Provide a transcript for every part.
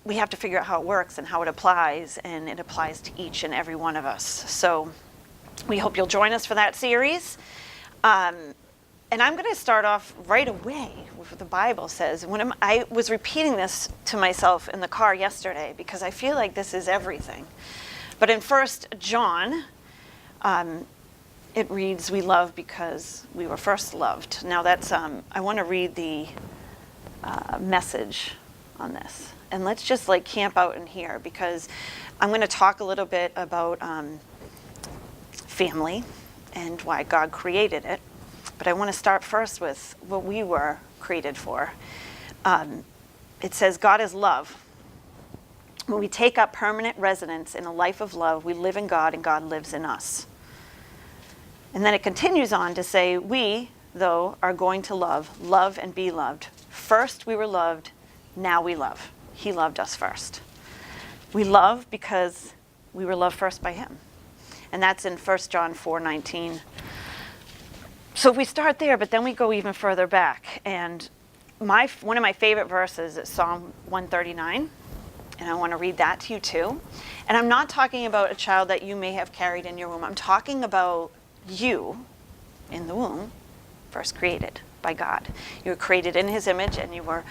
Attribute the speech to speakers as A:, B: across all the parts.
A: we have to figure out how it works and how it applies, and it applies to each and every one of us. So we hope you'll join us for that series. And I'm going to start off right away with what the Bible says. I was repeating this to myself in the car yesterday because I feel like this is everything. But in 1 John, it reads, "We love because we were first loved." Now that's, I want to read the message on this. And let's just like camp out in here because I'm going to talk a little bit about family and why God created it. But I want to start first with what we were created for. It says, God is love. When we take up permanent residence in a life of love, we live in God and God lives in us. And then it continues on to say, we, though, are going to love and be loved. First we were loved, now we love. He loved us first. We love because we were loved first by him. And that's in 1 John 4:19. So if we start there, but then we go even further back. And one of my favorite verses is Psalm 139. And I want to read that to you too. And I'm not talking about a child that you may have carried in your womb. I'm talking about you in the womb, first created by God. You were created in his image and you were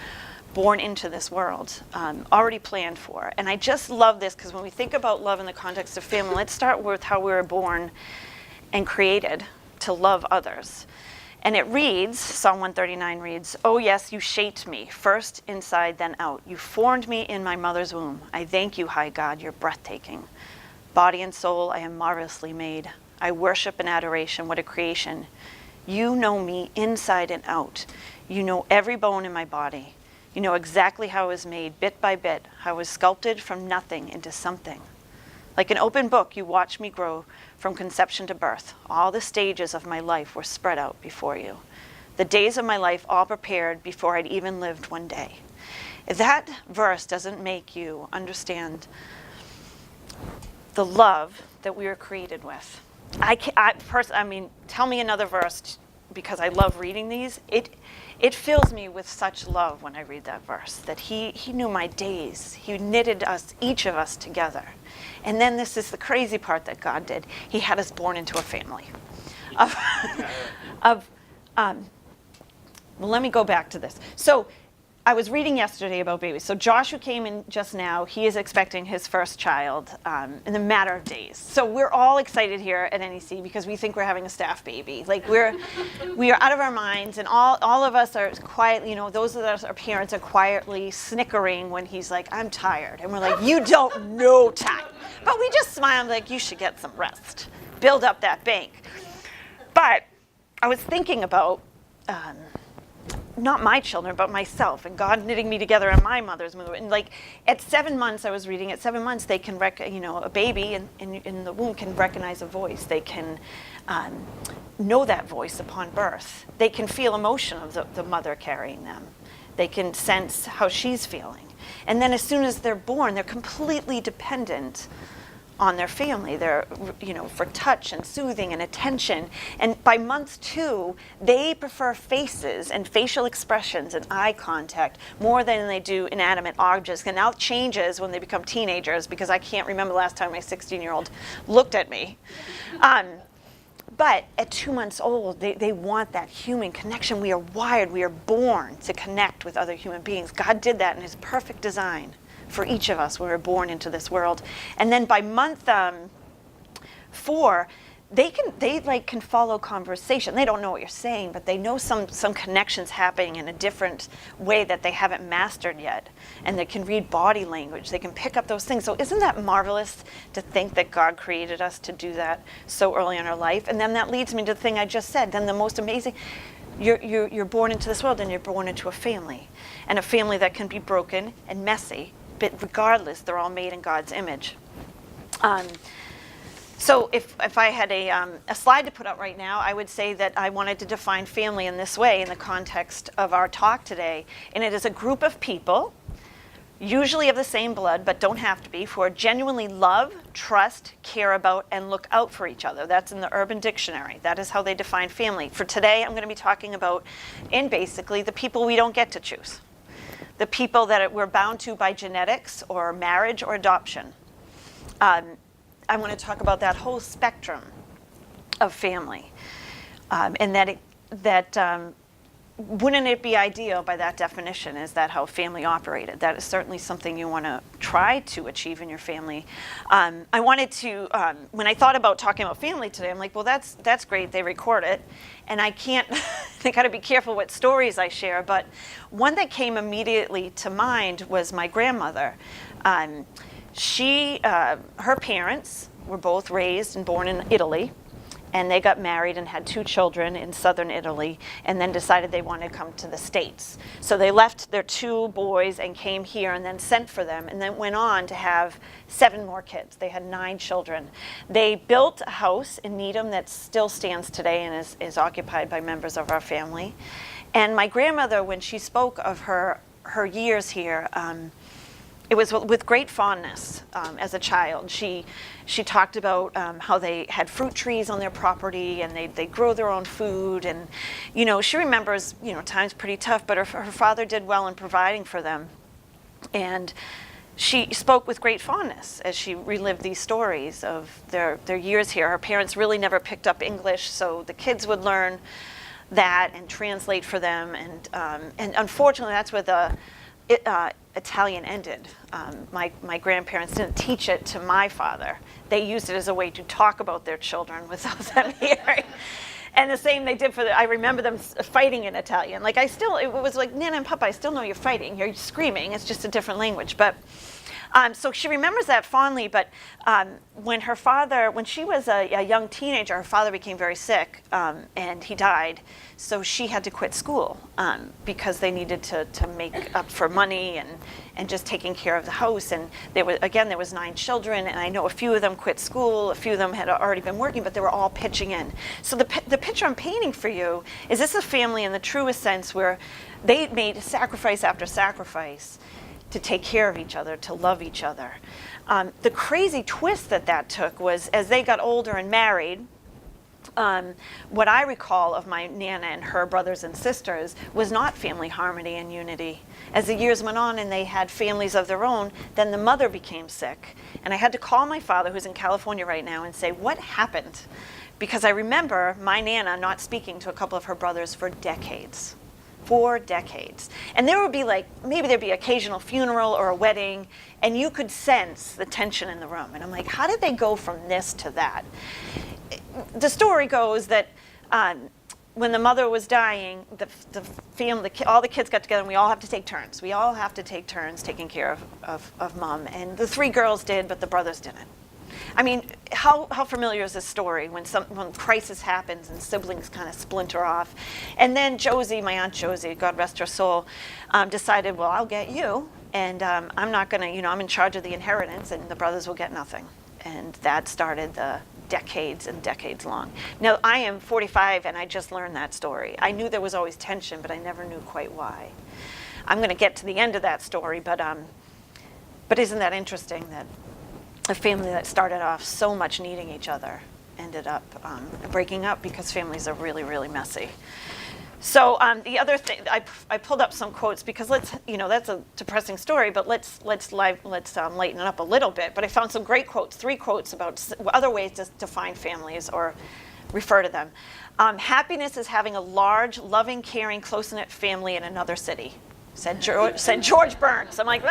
A: born into this world, already planned for. And I just love this because when we think about love in the context of family, let's start with how we were born and created to love others. And it reads, Psalm 139 reads, "Oh yes, you shaped me, first inside, then out. You formed me in my mother's womb. I thank you, high God, you're breathtaking. Body and soul, I am marvelously made. I worship in adoration, what a creation. You know me inside and out. You know every bone in my body. You know exactly how I was made, bit by bit, how I was sculpted from nothing into something. Like an open book, you watched me grow from conception to birth. All the stages of my life were spread out before you. The days of my life all prepared before I'd even lived one day." If that verse doesn't make you understand the love that we were created with, I mean, tell me another verse, because I love reading these. It fills me with such love when I read that verse, that he knew my days. He knitted us, each of us, together. And then this is the crazy part that God did. He had us born into a family. Well, let me go back to this. So I was reading yesterday about babies. So Joshua came in just now. He is expecting his first child in a matter of days. So we're all excited here at NEC because we think we're having a staff baby. Like we are out of our minds, and all of us are quiet. You know, those of us, our parents, are quietly snickering when he's like, "I'm tired," and we're like, "You don't know time." But we just smile and like, "You should get some rest. Build up that bank." But I was thinking about not my children, but myself, and God knitting me together in my mother's womb. And like at 7 months, I was reading, at 7 months, they can, a baby in the womb can recognize a voice. They can know that voice upon birth. They can feel emotion of the mother carrying them. They can sense how she's feeling. And then as soon as they're born, they're completely dependent on their family. They're, for touch and soothing and attention. And by month 2, they prefer faces and facial expressions and eye contact more than they do inanimate objects. And now it changes when they become teenagers, because I can't remember the last time my 16-year-old looked at me. But at 2 months old, they want that human connection. We are wired, we are born to connect with other human beings. God did that in his perfect design for each of us when we were born into this world. And then by month 4, they can follow conversation. They don't know what you're saying, but they know some connections happening in a different way that they haven't mastered yet. And they can read body language. They can pick up those things. So isn't that marvelous to think that God created us to do that so early in our life? And then that leads me to the thing I just said. Then the most amazing, you're born into this world and you're born into a family. And a family that can be broken and messy, but regardless, they're all made in God's image. So if I had a slide to put up right now, I would say that I wanted to define family in this way in the context of our talk today. And it is a group of people, usually of the same blood, but don't have to be, who genuinely love, trust, care about, and look out for each other. That's in the Urban Dictionary. That is how they define family. For today, I'm going to be talking about, basically, the people we don't get to choose. the people that we're bound to by genetics or marriage or adoption. I want to talk about that whole spectrum of family, and wouldn't it be ideal by that definition? Is that how family operated? That is certainly something you want to try to achieve in your family. I wanted to, when I thought about talking about family today, I'm like, well, that's great. They record it, and I can't. I got to be careful what stories I share. But one that came immediately to mind was my grandmother. Her parents were both raised and born in Italy. And they got married and had 2 children in southern Italy, and then decided they wanted to come to the States. So they left their 2 boys and came here, and then sent for them, and then went on to have 7 more kids. They had 9 children. They built a house in Needham that still stands today and is occupied by members of our family. And my grandmother, when she spoke of her years here, it was with great fondness as a child. She talked about how they had fruit trees on their property, and they grow their own food. And, she remembers, times pretty tough, but her father did well in providing for them. And she spoke with great fondness as she relived these stories of their years here. Her parents really never picked up English, so the kids would learn that and translate for them. And unfortunately, that's where the Italian ended. My grandparents didn't teach it to my father. They used it as a way to talk about their children without them hearing. And the same they did I remember them fighting in Italian. Like it was like, Nana and Papa, I still know you're fighting. You're screaming. It's just a different language. But so she remembers that fondly, but when she was a young teenager, her father became very sick, and he died. So she had to quit school because they needed to make up for money and just taking care of the house. And there was 9 children, and I know a few of them quit school, a few of them had already been working, but they were all pitching in. So the picture I'm painting for you is this a family in the truest sense where they made sacrifice after sacrifice to take care of each other, to love each other. The crazy twist that took was as they got older and married, what I recall of my Nana and her brothers and sisters was not family harmony and unity. As the years went on and they had families of their own, then the mother became sick. And I had to call my father, who's in California right now, and say, what happened? Because I remember my Nana not speaking to a couple of her brothers for decades. 4 decades. And there would be maybe there'd be occasional funeral or a wedding, and you could sense the tension in the room. And I'm like, how did they go from this to that? The story goes that when the mother was dying, the family, all the kids got together, and we all have to take turns. We all have to take turns taking care of mom. And the 3 girls did, but the brothers didn't. I mean, how familiar is this story when crisis happens and siblings kind of splinter off? And then Josie, my Aunt Josie, God rest her soul, decided, well, I'll get you, and I'm not going to, I'm in charge of the inheritance, and the brothers will get nothing. And that started the decades and decades long. Now, I am 45, and I just learned that story. I knew there was always tension, but I never knew quite why. I'm going to get to the end of that story, but isn't that interesting that a family that started off so much needing each other ended up breaking up because families are really, really messy. So the other thing, I pulled up some quotes because that's a depressing story, but let's lighten it up a little bit. But I found some great quotes, 3 quotes about other ways to define families or refer to them. Happiness is having a large, loving, caring, close-knit family in another city, said George Burns. I'm like,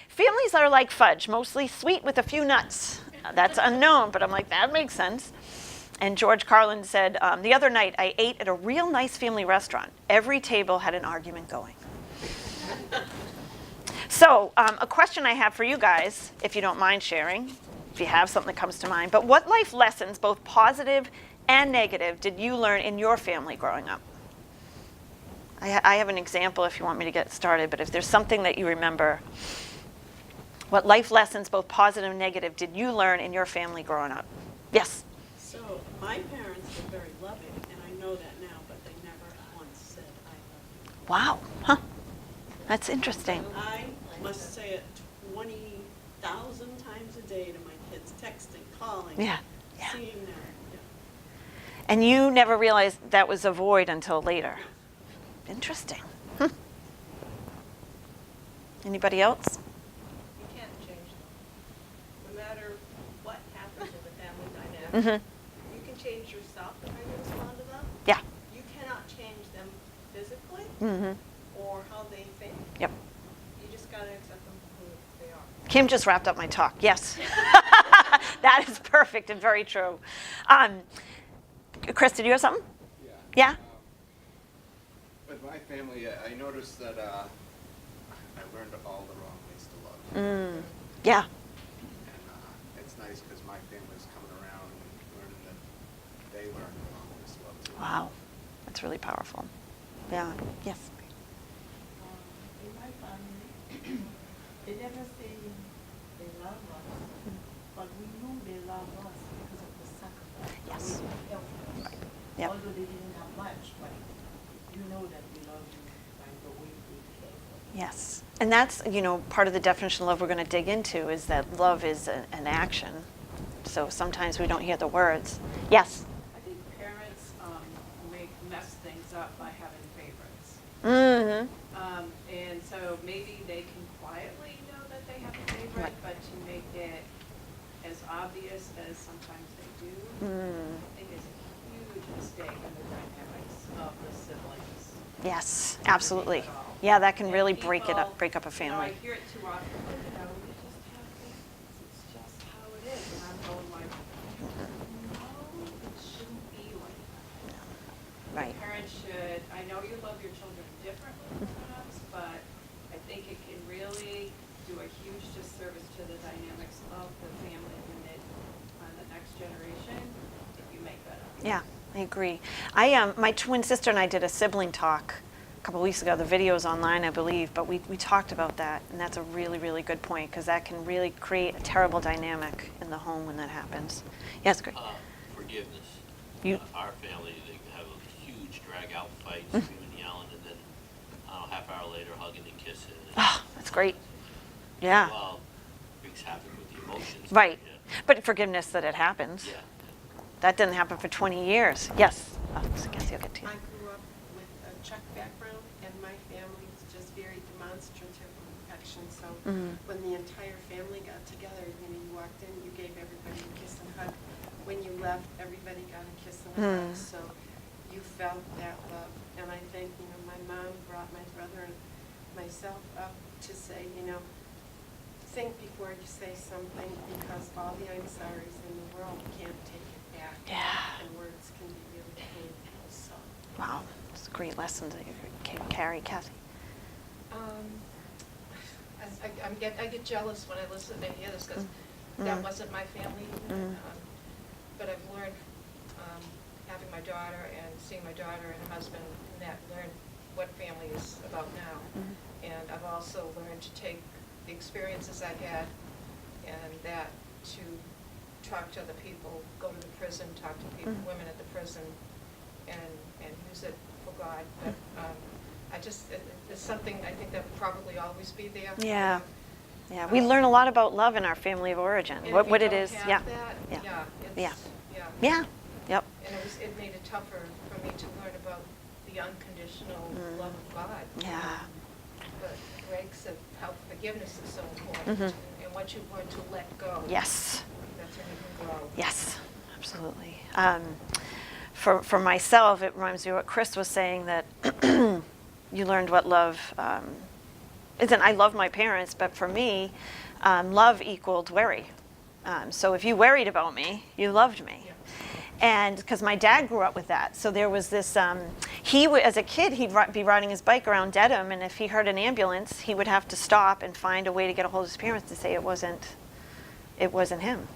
A: families are like fudge, mostly sweet with a few nuts. That's unknown, but I'm like, that makes sense. And George Carlin said, the other night I ate at a real nice family restaurant. Every table had an argument going. So a question I have for you guys, if you don't mind sharing, if you have something that comes to mind, but what life lessons, both positive and negative, did you learn in your family growing up? I have an example if you want me to get started, but if there's something that you remember, what life lessons, both positive and negative, did you learn in your family growing up? Yes?
B: So my parents were very loving, and I know that now, but they never once said I love you.
A: Wow. Huh. That's interesting.
B: I must say it 20,000 times a day to my kids, texting, calling,
A: Yeah.
B: seeing them. Yeah.
A: And you never realized that was a void until later. Interesting. Anybody else?
C: You can't change them. No matter what happens in the family dynamic,
A: Mm-hmm.
C: you can change yourself and how you respond to them.
A: Yeah.
C: You cannot change them physically
A: Mm-hmm.
C: or how they think.
A: Yep.
C: You just got to accept them for who they are.
A: Kim just wrapped up my talk. Yes. That is perfect and very true. Chris, did you have something? Yeah?
D: With my family, I noticed that I learned all the wrong ways to love.
A: Yeah.
D: And it's nice because my family's coming around and learning that they learned the wrong ways to love too.
A: Wow. That's really powerful. Yeah. Yes.
E: In my family, they never say they love us, but we knew they love us because of the sacrifice.
A: Yes.
E: The way they helped us.
A: Yep.
E: Although they didn't have much, but you know that we love you by the way they care for you.
A: Yes. And that's, part of the definition of love we're going to dig into is that love is an action. So sometimes we don't hear the words. Yes.
B: I think parents mess things up by having favorites.
A: Mm-hmm.
B: And so maybe they can quietly know that they have a favorite,
A: Right.
B: but to make it as obvious as sometimes they do, I think is a huge mistake in the dynamics of the siblings.
A: Yes, absolutely.
B: At all.
A: Yeah, that can
B: And
A: really
B: people,
A: break up a
B: I
A: family.
B: hear it too often, we just have favorites, it's just how it is, and I'm going like, no, it shouldn't be like that.
A: Right.
B: Parents should, I know you love your children differently perhaps, but I think it can really do a huge disservice to the dynamics of the family unit on the next generation if you make that up.
A: Yeah, I agree. My twin sister and I did a sibling talk a couple weeks ago. The video is online, I believe, but we talked about that, and that's a really, really good point because that can really create a terrible dynamic in the home when that happens. Yes, Greg?
F: Forgiveness.
A: You-
F: Our family, they have a huge drag-out fight, screaming, yelling, and then half hour later, hugging and kissing.
A: Oh, that's great. Yeah.
F: Well, wreaks havoc with the emotions.
A: Right.
F: Yeah.
A: But forgiveness that it happens.
F: Yeah.
A: That didn't happen for 20 years. Yes. Oh, so Cassie, I'll get to you.
G: I grew up with a Czech background, and my family was just very demonstrative of affection. So when the entire family got together, you walked in, you gave everybody a kiss and hug. When you left, everybody got a kiss and a hug. So you felt that love. And I think, my mom brought my brother and myself up to say, think before you say something, because all the I'm sorry's in the world can't take it back.
A: Yeah.
G: And words can be really painful, so.
A: Wow. It's a great lesson that you can carry, Cassie.
C: I get jealous when I listen to hear this because that wasn't my family. But I've learned, having my daughter and seeing my daughter and her husband, and that learned what family is about now. And I've also learned to take the experiences I had and that to talk to other people, go to the prison, talk to people, women at the prison, and use it for God. But it's something I think that will probably always be there.
A: Yeah. Yeah, we learn a lot about love in our family of origin.
C: And
A: What
C: if you
A: it
C: don't
A: is.
C: have
A: Yeah.
C: that,
A: Yeah.
C: yeah,
A: Yeah.
C: yeah.
A: Yeah. Yep.
C: And it made it tougher for me to learn about the unconditional love of God.
A: Yeah.
C: But Greg said how forgiveness is so important, and once you learn to let go,
A: Yes.
C: that's when you can grow.
A: Yes. Absolutely. For myself, it reminds me of what Chris was saying, that you learned what love isn't. I love my parents, but for me, love equaled worry. So if you worried about me, you loved me. And because my dad grew up with that. So there was this, as a kid, he'd be riding his bike around Dedham, and if he heard an ambulance, he would have to stop and find a way to get a hold of his parents to say it wasn't him.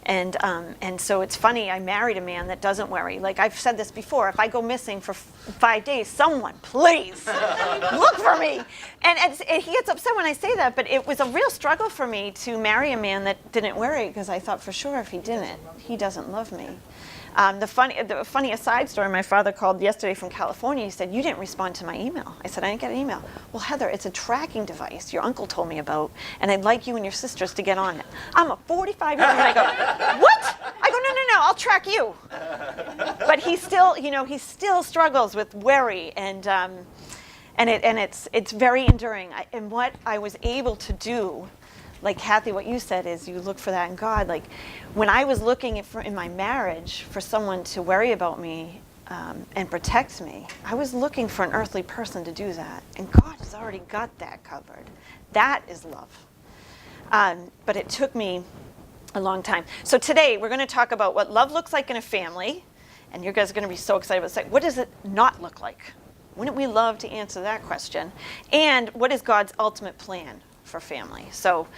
A: And so it's funny, I married a man that doesn't worry. Like I've said this before, if I go missing for 5 days, someone, please, look for me. And he gets upset when I say that, but it was a real struggle for me to marry a man that didn't worry, because I thought for sure if he didn't, he doesn't love me. The funny aside story, my father called yesterday from California. He said, "You didn't respond to my email." I said, "I didn't get an email." "Well, Heather, it's a tracking device your uncle told me about, and I'd like you and your sisters to get on it." I'm a 45-year-old, and I go, "What?" I go, no, I'll track you. But he still struggles with worry, and And it's very enduring. And what I was able to do, like Kathy, what you said is you look for that in God. Like when I was looking in my marriage for someone to worry about me and protect me, I was looking for an earthly person to do that. And God has already got that covered. That is love. But it took me a long time. So today we're going to talk about what love looks like in a family. And you guys are going to be so excited about saying, what does it not look like? Wouldn't we love to answer that question? And what is God's ultimate plan for family? So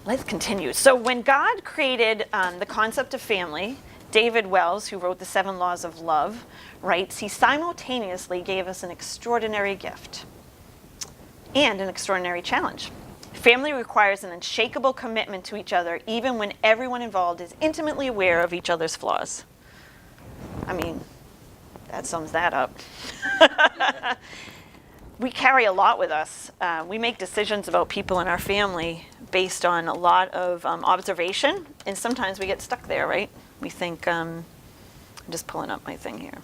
A: let's continue. So when God created the concept of family, David Wells, who wrote the 7 Laws of Love, writes, he simultaneously gave us an extraordinary gift and an extraordinary challenge. Family requires an unshakable commitment to each other, even when everyone involved is intimately aware of each other's flaws. I mean, that sums that up. We carry a lot with us. We make decisions about people in our family based on a lot of observation, and sometimes we get stuck there, right? We think, I'm just pulling up my thing here.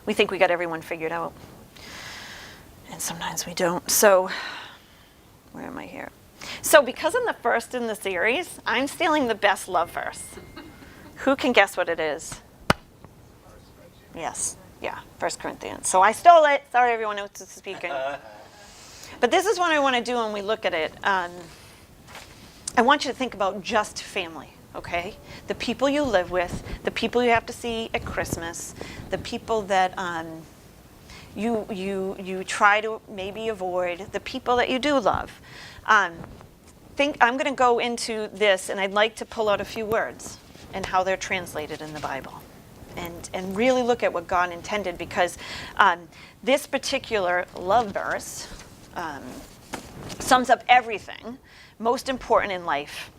A: We think we got everyone figured out, and sometimes we don't. So, where am I here? So because I'm the first in the series, I'm stealing the best love verse. Who can guess what it is? Yes, yeah, 1 Corinthians. So I stole it. Sorry, everyone else is speaking. But this is what I want to do when we look at it. I want you to think about just family, okay? The people you live with, the people you have to see at Christmas, the people that you try to maybe avoid, the people that you do love. I'm going to go into this, and I'd like to pull out a few words and how they're translated in the Bible. And really look at what God intended, because this particular love verse sums up everything most important in life.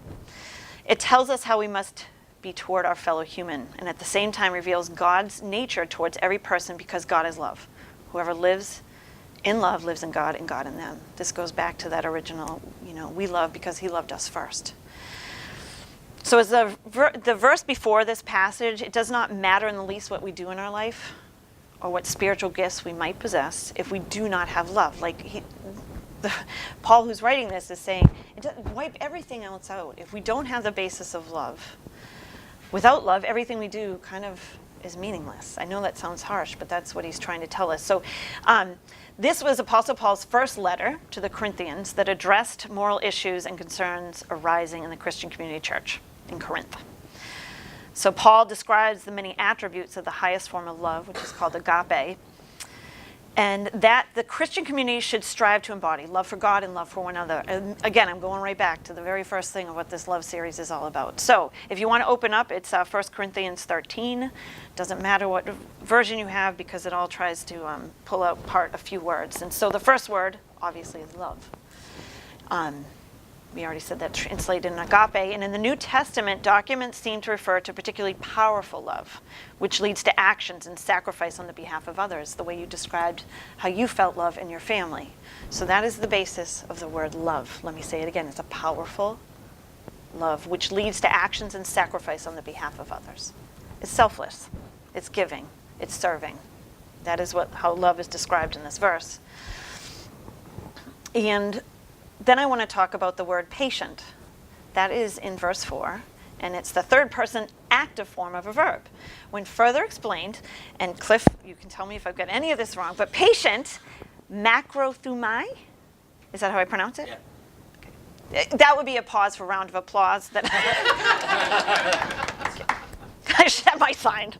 A: It tells us how we must be toward our fellow human, and at the same time reveals God's nature towards every person, because God is love. Whoever lives in love lives in God and God in them. This goes back to that original, we love because he loved us first. So as the verse before this passage, it does not matter in the least what we do in our life or what spiritual gifts we might possess if we do not have love. Paul, who's writing this, is saying, wipe everything else out. If we don't have the basis of love, without love, everything we do kind of is meaningless. I know that sounds harsh, but that's what he's trying to tell us. So this was Apostle Paul's first letter to the Corinthians that addressed moral issues and concerns arising in the Christian community church in Corinth. So Paul describes the many attributes of the highest form of love, which is called agape, and that the Christian community should strive to embody love for God and love for one another. And again, I'm going right back to the very first thing of what this love series is all about. So if you want to open up, it's 1 Corinthians 13. Doesn't matter what version you have, because it all tries to pull apart a few words. And so the first word, obviously, is love. We already said that translated in agape. And in the New Testament, documents seem to refer to particularly powerful love, which leads to actions and sacrifice on the behalf of others, the way you described how you felt love in your family. So that is the basis of the word love. Let me say it again. It's a powerful love, which leads to actions and sacrifice on the behalf of others. It's selfless. It's giving. It's serving. That is how love is described in this verse. And then I want to talk about the word patient. That is in verse 4, and it's the third person active form of a verb. When further explained, and Cliff, you can tell me if I've got any of this wrong, but patient, macrothumai, is that how I pronounce it?
F: Yeah.
A: Okay. That would be a pause for a round of applause. I should have my sign.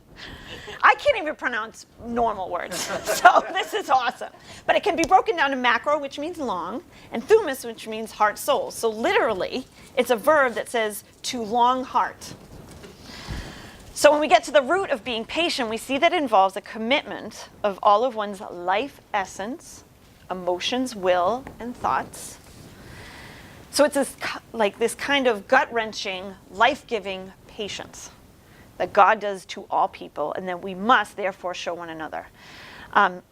A: I can't even pronounce normal words, so this is awesome. But it can be broken down to macro, which means long, and thumas, which means heart, soul. So literally, it's a verb that says to long heart. So when we get to the root of being patient, we see that it involves a commitment of all of one's life essence, emotions, will, and thoughts. So it's this kind of gut-wrenching, life-giving patience that God does to all people, and that we must therefore show one another.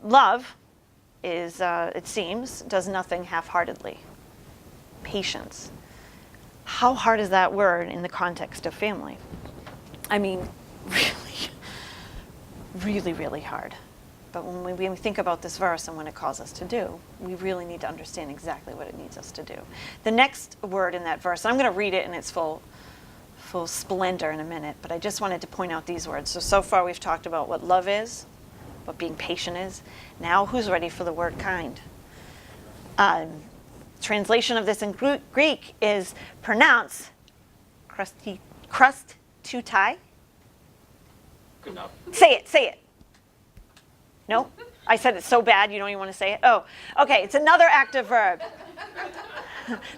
A: Love is, it seems, does nothing half-heartedly. Patience. How hard is that word in the context of family? I mean, really, really, really hard. But when we think about this verse and what it calls us to do, we really need to understand exactly what it needs us to do. The next word in that verse, I'm going to read it in its full splendor in a minute, but I just wanted to point out these words. So far we've talked about what love is, what being patient is. Now who's ready for the word kind? Translation of this in Greek is pronounced krustoutai.
H: Good enough.
A: Say it. No? I said it so bad you don't even want to say it? Oh, okay, it's another active verb.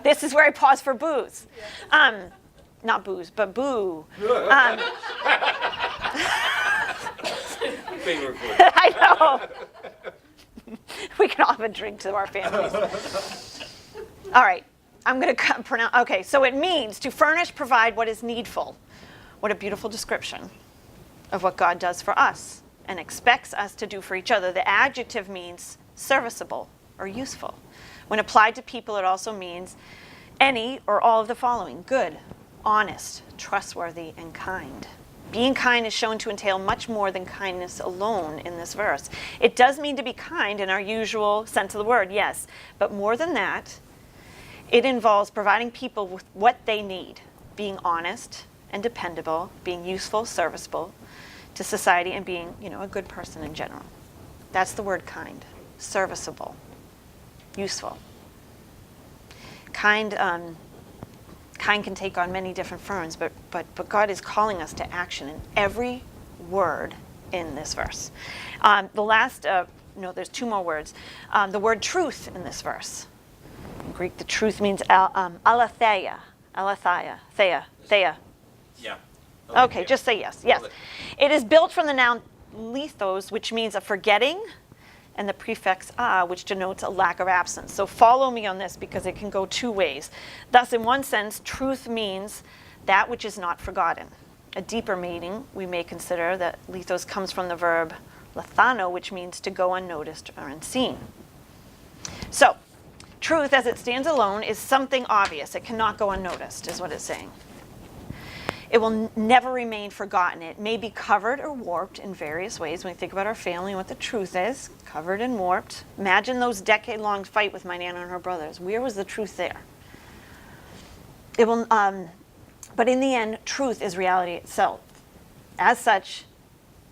A: This is where I pause for booze. Not booze, but boo.
H: Finger food.
A: I know. We can all have a drink to our families. All right, I'm going to pronounce. Okay, so it means to furnish, provide what is needful. What a beautiful description of what God does for us and expects us to do for each other. The adjective means serviceable or useful. When applied to people, it also means any or all of the following: good, honest, trustworthy, and kind. Being kind is shown to entail much more than kindness alone in this verse. It does mean to be kind in our usual sense of the word, yes, but more than that, it involves providing people with what they need, being honest and dependable, being useful, serviceable to society, and being, a good person in general. That's the word kind. Serviceable, useful. Kind can take on many different forms, but God is calling us to action in every word in this verse. There's two more words. The word truth in this verse. In Greek, the truth means aletheia. Theia.
H: Yeah.
A: Okay, just say yes. Yes. It is built from the noun lithos, which means a forgetting, and the prefix a, which denotes a lack of absence. So follow me on this because it can go two ways. Thus, in one sense, truth means that which is not forgotten. A deeper meaning, we may consider that lithos comes from the verb lethano, which means to go unnoticed or unseen. So, truth as it stands alone is something obvious. It cannot go unnoticed, is what it's saying. It will never remain forgotten. It may be covered or warped in various ways. When we think about our family and what the truth is, covered and warped. Imagine those decade-long fight with my Nana and her brothers. Where was the truth there? It will, but in the end, truth is reality itself. As such,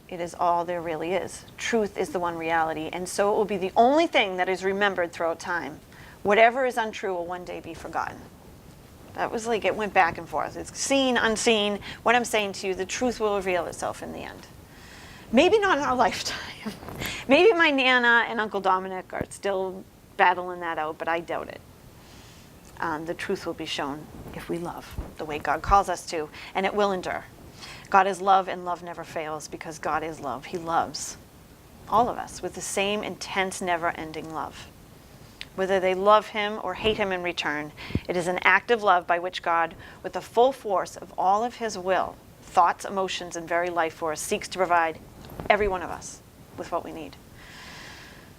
A: it is all there really is. Truth is the one reality, and so it will be the only thing that is remembered throughout time. Whatever is untrue will one day be forgotten. That was like it went back and forth. It's seen, unseen. What I'm saying to you, the truth will reveal itself in the end. Maybe not in our lifetime. Maybe my Nana and Uncle Dominic are still battling that out, but I doubt it. The truth will be shown if we love the way God calls us to, and it will endure. God is love, and love never fails because God is love. He loves all of us with the same intense, never-ending love. Whether they love him or hate him in return, it is an act of love by which God, with the full force of all of his will, thoughts, emotions, and very life force, seeks to provide every one of us with what we need.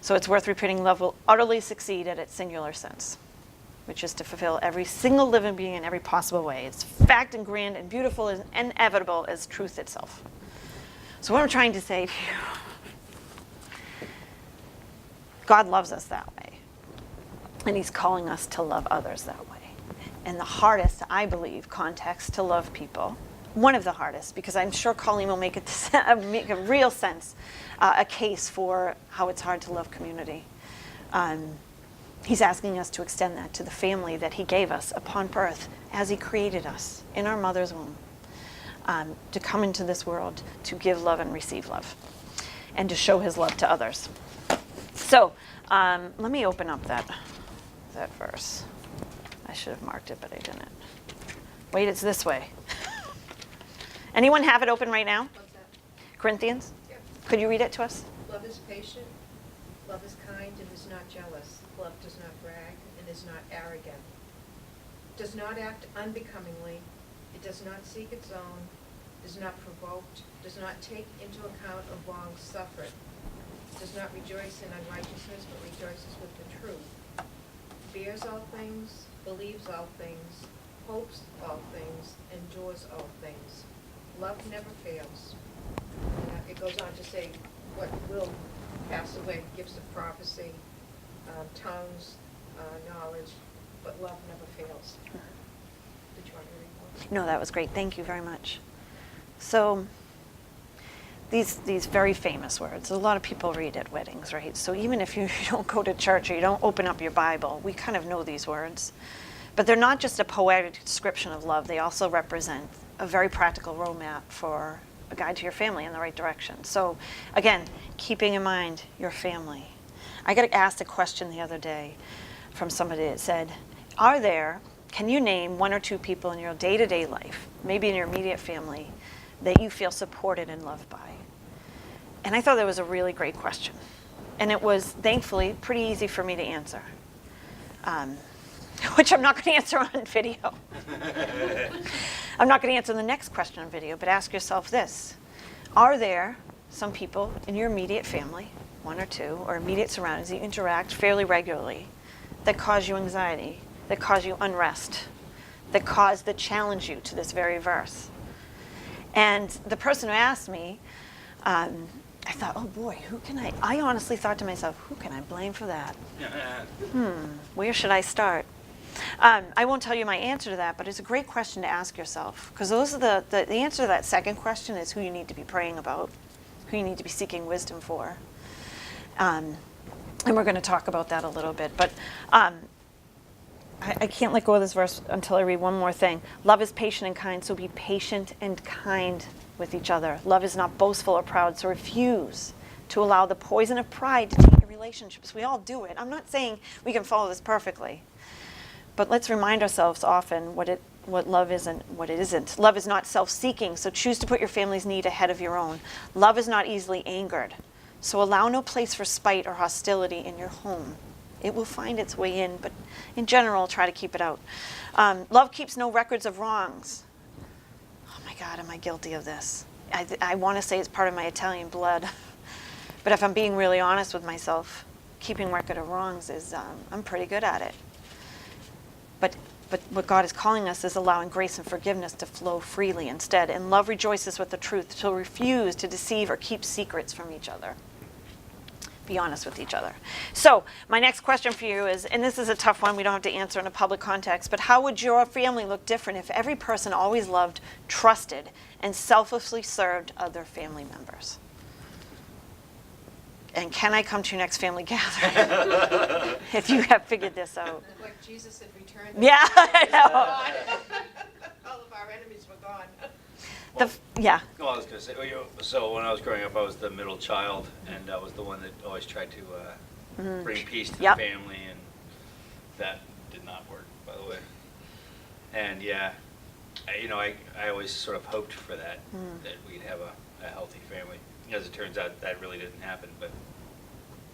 A: So it's worth repeating, love will utterly succeed at its singular sense, which is to fulfill every single living being in every possible way. It's fact and grand and beautiful and inevitable as truth itself. So what I'm trying to say to you, God loves us that way. And he's calling us to love others that way. And the hardest, I believe, context to love people, one of the hardest, because I'm sure Colleen will make a real sense, a case for how it's hard to love community. He's asking us to extend that to the family that he gave us upon birth as he created us in our mother's womb, to come into this world, to give love and receive love, and to show his love to others. So let me open up that verse. I should have marked it, but I didn't. Wait, it's this way. Anyone have it open right now?
C: What's that?
A: Corinthians?
C: Yeah.
A: Could you read it to us?
C: Love is patient, love is kind and is not jealous, love does not brag and is not arrogant, does not act unbecomingly, it does not seek its own, is not provoked, does not take into account of wrongs suffered, does not rejoice in unrighteousness but rejoices with the truth, bears all things, believes all things, hopes all things, endures all things. Love never fails. It goes on to say what will passed away, gifts of prophecy, tongues, knowledge, but love never fails. Did you want to read more?
A: No, that was great. Thank you very much. So these very famous words, a lot of people read at weddings, right? So even if you don't go to church or you don't open up your Bible, we kind of know these words. But they're not just a poetic description of love. They also represent a very practical roadmap for a guide to your family in the right direction. So again, keeping in mind your family. I got asked a question the other day from somebody that said, can you name one or two people in your day-to-day life, maybe in your immediate family, that you feel supported and loved by? And I thought that was a really great question. And it was, thankfully, pretty easy for me to answer, which I'm not going to answer on video. I'm not going to answer the next question on video, but ask yourself this. Are there some people in your immediate family, one or two, or immediate surroundings that you interact fairly regularly that cause you anxiety, that cause you unrest, that challenge you to this very verse? And the person who asked me, I thought, oh boy, I honestly thought to myself, who can I blame for that? Where should I start? I won't tell you my answer to that, but it's a great question to ask yourself, because those are the answer to that second question is who you need to be praying about, who you need to be seeking wisdom for. And we're going to talk about that a little bit. But I can't let go of this verse until I read one more thing. Love is patient and kind, so be patient and kind with each other. Love is not boastful or proud, so refuse to allow the poison of pride to take your relationships. We all do it. I'm not saying we can follow this perfectly, but let's remind ourselves often what love is and what it isn't. Love is not self-seeking, so choose to put your family's need ahead of your own. Love is not easily angered, so allow no place for spite or hostility in your home. It will find its way in, but in general, try to keep it out. Love keeps no records of wrongs. Oh my God, am I guilty of this? I want to say it's part of my Italian blood, but if I'm being really honest with myself, keeping record of wrongs is, I'm pretty good at it. But what God is calling us is allowing grace and forgiveness to flow freely instead. And love rejoices with the truth, to refuse to deceive or keep secrets from each other. Be honest with each other. So my next question for you is, and this is a tough one, we don't have to answer in a public context, but how would your family look different if every person always loved, trusted, and selflessly served other family members? And can I come to your next family gathering if you have figured this out?
C: Like Jesus had returned.
A: Yeah, I know.
C: All of our enemies were gone.
A: Yeah.
H: Well, I was going to say, so when I was growing up, I was the middle child, and I was the one that always tried to bring peace to
A: Yep.
H: the family, and that did not work, by the way. And yeah, I always sort of hoped for that, that we'd have a healthy family. As it turns out, that really didn't happen, but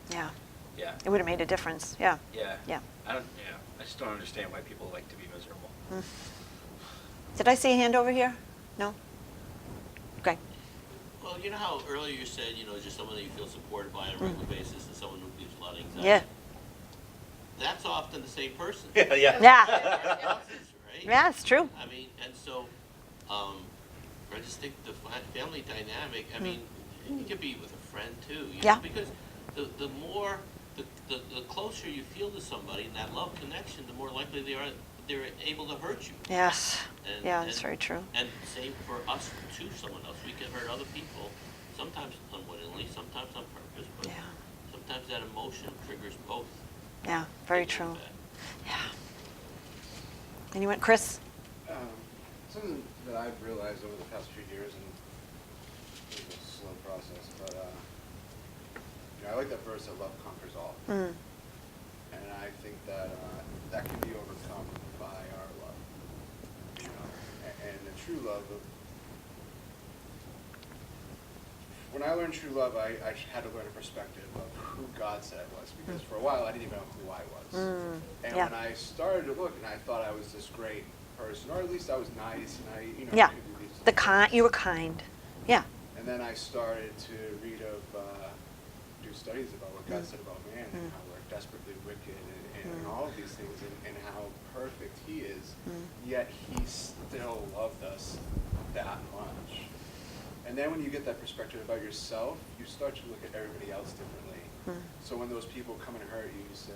A: Yeah.
H: yeah.
A: It would have made a difference. Yeah.
H: Yeah.
A: Yeah.
H: I just don't understand why people like to be miserable.
A: Did I see a hand over here? No? Okay.
F: Well, you know how earlier you said, just someone that you feel supported by on a regular basis and someone who gives a lot of anxiety?
A: Yeah.
F: That's often the same person.
H: Yeah.
A: Yeah.
F: Right?
A: Yeah, it's true.
F: I mean, and so, I just think the family dynamic, I mean, it could be with a friend too,
A: Yeah.
F: because the more, the closer you feel to somebody and that love connection, the more likely they're able to hurt you.
A: Yes.
F: And-
A: Yeah, that's
F: and-
A: very true.
F: And same for us to someone else. We can hurt other people, sometimes unwittingly, sometimes on purpose, but
A: Yeah.
F: sometimes that emotion triggers both.
A: Yeah, very
F: things
A: true.
F: like that.
A: Yeah. Anyone? Chris?
D: Something that I've realized over the past few years, and it was a slow process, but I like that verse that love conquers all.
A: Mm.
D: And I think that that can be overcome by our love. And the true love of, when I learned true love, I had to learn a perspective of who God said I was, because for a while I didn't even know who I was. And
A: Yeah.
D: when I started to look, and I thought I was this great person, or at least I was nice, and I
A: Yeah.
D: could do these
A: You were kind. Yeah.
D: And then I started to read do studies about what God said about man, and how we're desperately wicked, and all of these things, and how perfect He is, yet He still loved us that much. And then when you get that perspective about yourself, you start to look at everybody else differently. So when those people come and hurt you, you say,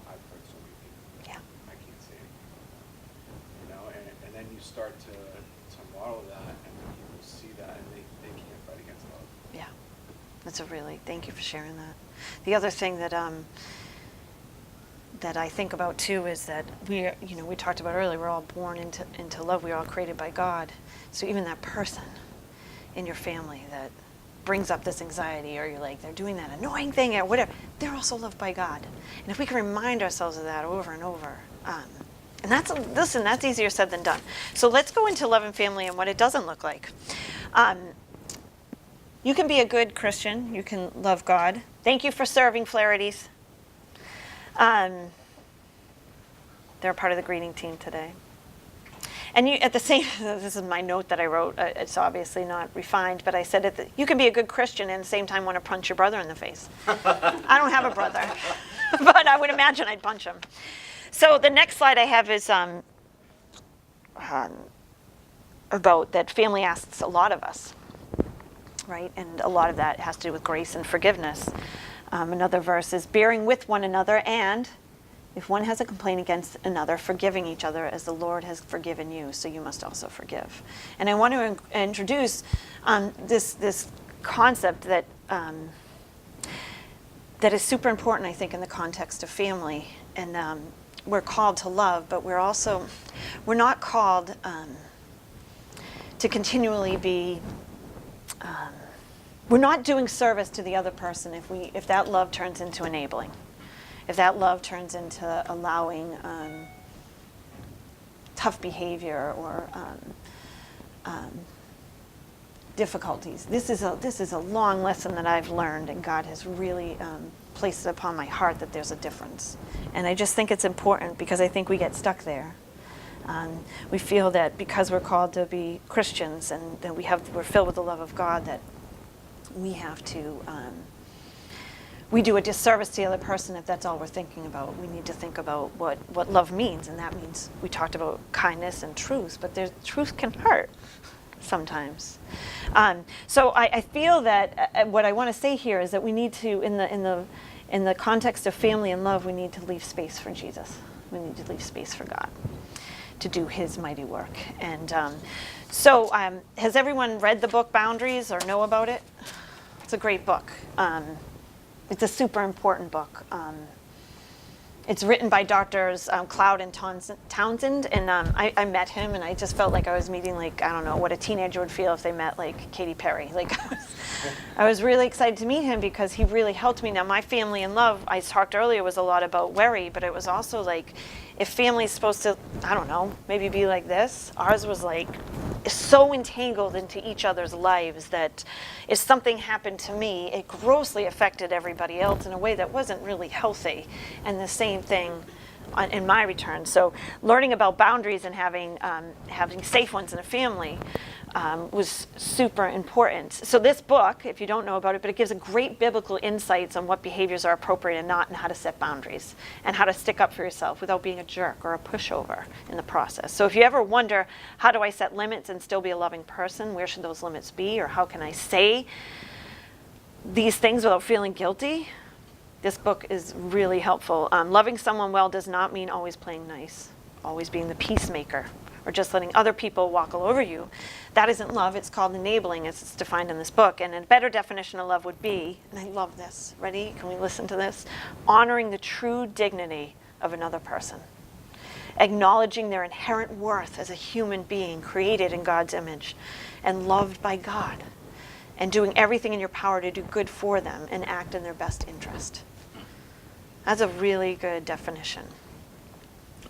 D: I've hurt so many people.
A: Yeah.
D: I can't say anything about that. And then you start to model that, and then people see that, and they can't fight against love.
A: Yeah, thank you for sharing that. The other thing that that I think about too is that we talked about earlier, we're all born into love. We're all created by God. So even that person in your family that brings up this anxiety, or you're like, they're doing that annoying thing or whatever, they're also loved by God. And if we can remind ourselves of that over and over, and that's easier said than done. So let's go into love and family and what it doesn't look like. You can be a good Christian. You can love God. Thank you for serving, Flaherty's. They're part of the greeting team today. And you, at the same, this is my note that I wrote. It's obviously not refined, but I said you can be a good Christian and at the same time want to punch your brother in the face. I don't have a brother, but I would imagine I'd punch him. So the next slide I have is about that family asks a lot of us, right? And a lot of that has to do with grace and forgiveness. Another verse is bearing with one another, and if one has a complaint against another, forgiving each other as the Lord has forgiven you, so you must also forgive. And I want to introduce this concept that that is super important, I think, in the context of family. And we're called to love, but we're not called to continually be. We're not doing service to the other person if that love turns into enabling. If that love turns into allowing tough behavior or difficulties. This is a long lesson that I've learned, and God has really placed it upon my heart that there's a difference. And I just think it's important because I think we get stuck there. We feel that because we're called to be Christians and that we're filled with the love of God, that we have to. We do a disservice to the other person if that's all we're thinking about. We need to think about what love means, and that means we talked about kindness and truth, but truth can hurt sometimes. So I feel that what I want to say here is that we need to, in the context of family and love, we need to leave space for Jesus. We need to leave space for God to do His mighty work. And so has everyone read the book Boundaries or know about it? It's a great book. It's a super important book. It's written by Doctors Cloud and Townsend, and I met him, and I just felt like I was meeting, I don't know, what a teenager would feel if they met, Katy Perry. I was really excited to meet him because he really helped me. Now, my family in love, I talked earlier, was a lot about worry, but it was also if family's supposed to, I don't know, maybe be like this, ours was so entangled into each other's lives that if something happened to me, it grossly affected everybody else in a way that wasn't really healthy. And the same thing in my return. So learning about boundaries and having safe ones in a family was super important. So this book, if you don't know about it, but it gives a great biblical insights on what behaviors are appropriate and not, and how to set boundaries and how to stick up for yourself without being a jerk or a pushover in the process. So if you ever wonder, how do I set limits and still be a loving person? Where should those limits be? Or how can I say these things without feeling guilty? This book is really helpful. Loving someone well does not mean always playing nice, always being the peacemaker, or just letting other people walk all over you. That isn't love. It's called enabling, as it's defined in this book. And a better definition of love would be, and I love this. Ready? Can we listen to this? Honoring the true dignity of another person. Acknowledging their inherent worth as a human being created in God's image and loved by God. And doing everything in your power to do good for them and act in their best interest. That's a really good definition.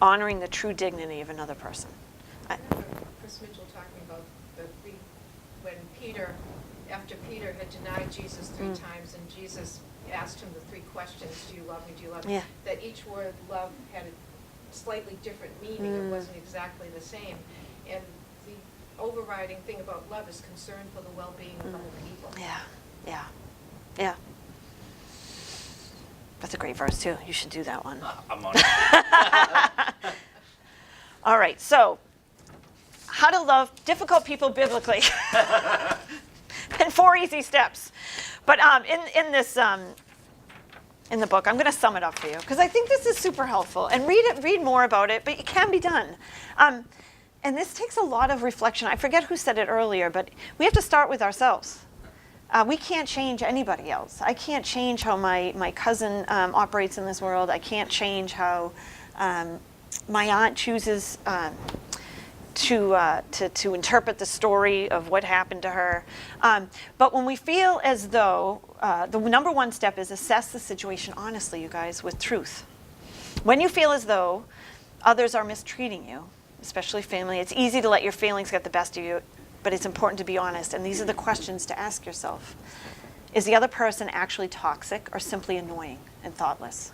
A: Honoring the true dignity of another person.
C: I remember Chris Mitchell talking about when after Peter had denied Jesus 3 times, and Jesus asked him the 3 questions, do you love me, do you love me?
A: Yeah.
C: That each word love had a slightly different meaning. It wasn't exactly the same. And the overriding thing about love is concern for the well-being of other people.
A: Yeah. That's a great verse too. You should do that one.
H: I'm on it.
A: All right, so how to love difficult people biblically. And 4 easy steps. But in this in the book. I'm going to sum it up for you because I think this is super helpful. And read more about it, but it can be done. And this takes a lot of reflection. I forget who said it earlier, but we have to start with ourselves. We can't change anybody else. I can't change how my cousin operates in this world. I can't change how my aunt chooses to interpret the story of what happened to her. But when we feel as though, the number one step is assess the situation honestly, you guys, with truth. When you feel as though others are mistreating you, especially family, it's easy to let your feelings get the best of you, but it's important to be honest. And these are the questions to ask yourself. Is the other person actually toxic or simply annoying and thoughtless?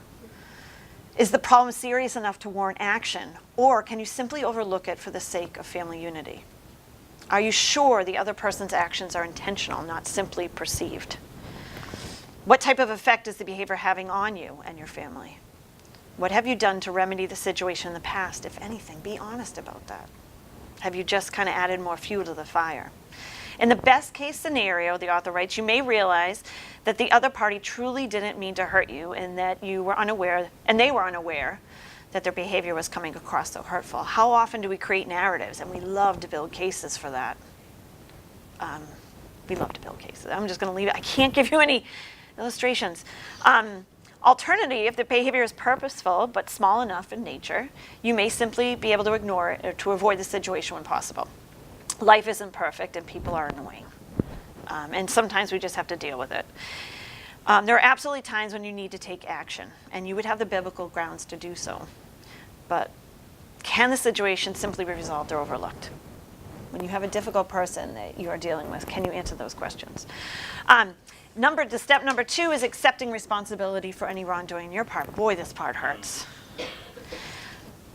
A: Is the problem serious enough to warrant action, or can you simply overlook it for the sake of family unity? Are you sure the other person's actions are intentional, not simply perceived? What type of effect is the behavior having on you and your family? What have you done to remedy the situation in the past, if anything? Be honest about that. Have you just kind of added more fuel to the fire? In the best case scenario, the author writes, you may realize that the other party truly didn't mean to hurt you and that you were unaware, and they were unaware that their behavior was coming across so hurtful. How often do we create narratives? And we love to build cases for that. We love to build cases. I'm just going to leave it. I can't give you any illustrations. Alternatively, if the behavior is purposeful but small enough in nature, you may simply be able to ignore it or to avoid the situation when possible. Life isn't perfect and people are annoying. And sometimes we just have to deal with it. There are absolutely times when you need to take action, and you would have the biblical grounds to do so. But can the situation simply be resolved or overlooked? When you have a difficult person that you are dealing with, can you answer those questions? Step number 2 is accepting responsibility for any wrongdoing on your part. Boy, this part hurts.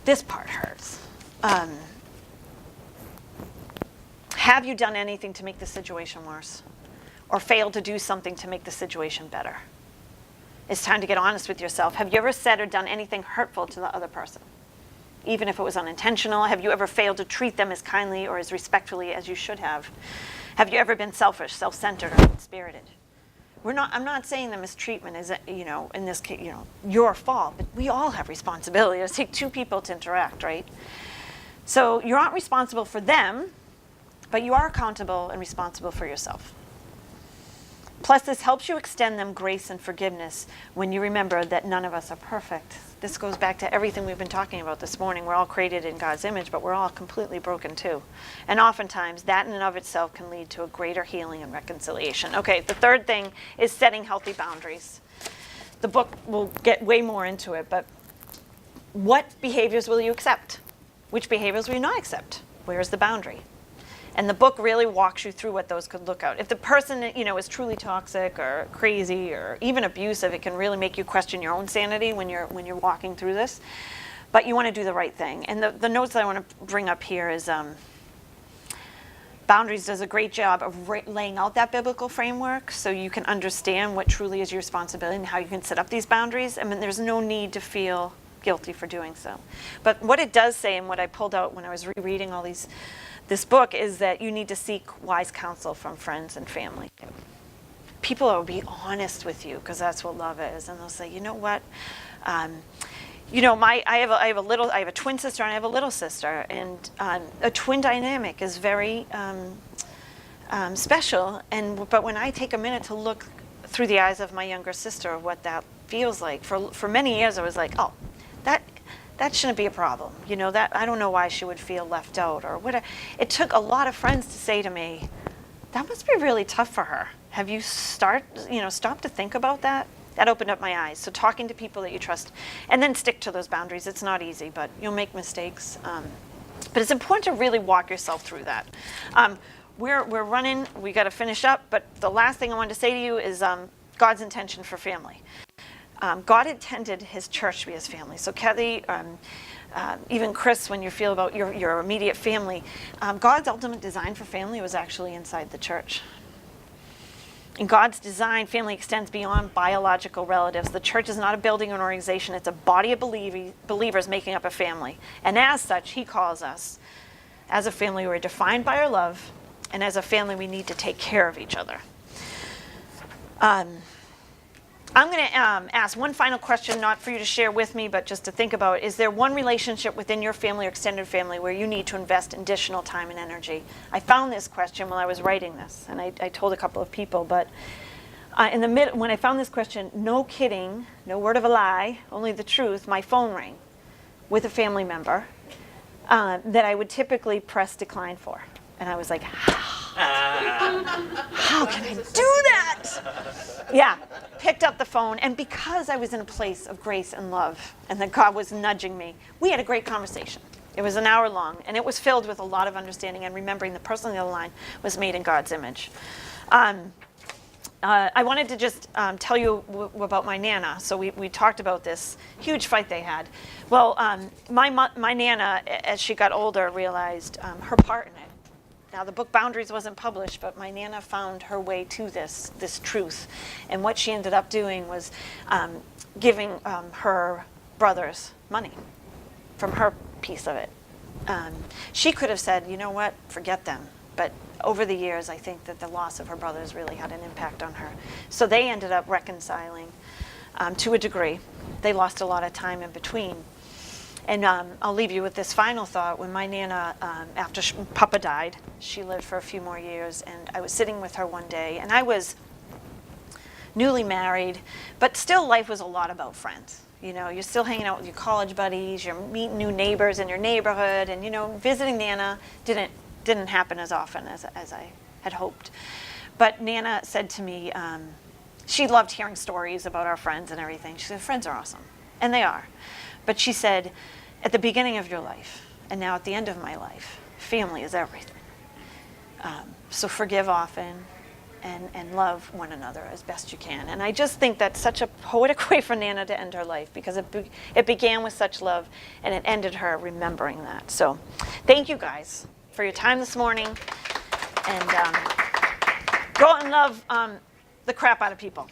A: This part hurts. Have you done anything to make the situation worse? Or failed to do something to make the situation better? It's time to get honest with yourself. Have you ever said or done anything hurtful to the other person? Even if it was unintentional, have you ever failed to treat them as kindly or as respectfully as you should have? Have you ever been selfish, self-centered, or mean-spirited? I'm not saying the mistreatment is, in this case, your fault, but we all have responsibility. It takes 2 people to interact, right? So you're not responsible for them, but you are accountable and responsible for yourself. Plus, this helps you extend them grace and forgiveness when you remember that none of us are perfect. This goes back to everything we've been talking about this morning. We're all created in God's image, but we're all completely broken too. And oftentimes, that in and of itself can lead to a greater healing and reconciliation. Okay, the third thing is setting healthy boundaries. The book will get way more into it, but what behaviors will you accept? Which behaviors will you not accept? Where is the boundary? And the book really walks you through what those could look out. If the person, is truly toxic or crazy or even abusive, it can really make you question your own sanity when you're walking through this. But you want to do the right thing. And the notes that I want to bring up here is Boundaries does a great job of laying out that biblical framework so you can understand what truly is your responsibility and how you can set up these boundaries. I mean, there's no need to feel guilty for doing so. But what it does say, and what I pulled out when I was rereading this book, is that you need to seek wise counsel from friends and family. People will be honest with you because that's what love is, and they'll say, you know what, I have a twin sister and I have a little sister, and a twin dynamic is very special. But when I take a minute to look through the eyes of my younger sister of what that feels like, for many years I was like, oh, that shouldn't be a problem. That I don't know why she would feel left out or whatever. It took a lot of friends to say to me, that must be really tough for her. Have you stopped to think about that? That opened up my eyes. So talking to people that you trust, and then stick to those boundaries. It's not easy, but you'll make mistakes. But it's important to really walk yourself through that. We're running. We got to finish up. But the last thing I wanted to say to you is God's intention for family. God intended His church to be His family. So Kathy, even Chris, when you feel about your immediate family, God's ultimate design for family was actually inside the church. In God's design, family extends beyond biological relatives. The church is not a building or an organization. It's a body of believers making up a family. And as such, He calls us, as a family, we're defined by our love, and as a family, we need to take care of each other. I'm going to ask one final question, not for you to share with me, but just to think about. Is there one relationship within your family or extended family where you need to invest additional time and energy? I found this question while I was writing this, and I told a couple of people, but in the when I found this question, no kidding, no word of a lie, only the truth, my phone rang with a family member that I would typically press decline for. And I was like, how can I do that? Yeah, picked up the phone, and because I was in a place of grace and love, and that God was nudging me, we had a great conversation. It was an hour long, and it was filled with a lot of understanding and remembering the person on the other line was made in God's image. I wanted to just tell you about my Nana. So we talked about this huge fight they had. Well, my Nana, as she got older, realized her part in it. Now, the book Boundaries wasn't published, but my Nana found her way to this truth. And what she ended up doing was giving her brothers money from her piece of it. She could have said, you know what, forget them. But over the years, I think that the loss of her brothers really had an impact on her. So they ended up reconciling to a degree. They lost a lot of time in between. And I'll leave you with this final thought. When my Nana, after Papa died, she lived for a few more years, and I was sitting with her one day, and I was newly married, but still life was a lot about friends. You know, you're still hanging out with your college buddies, you're meeting new neighbors in your neighborhood, and, you know, visiting Nana didn't happen as often as I had hoped. But Nana said to me, she loved hearing stories about our friends and everything. She said, friends are awesome, and they are. But she said, at the beginning of your life, and now at the end of my life, family is everything. So forgive often and love one another as best you can. And I just think that's such a poetic way for Nana to end her life, because it began with such love, and it ended her remembering that. So thank you guys for your time this morning. And go out and love the crap out of people.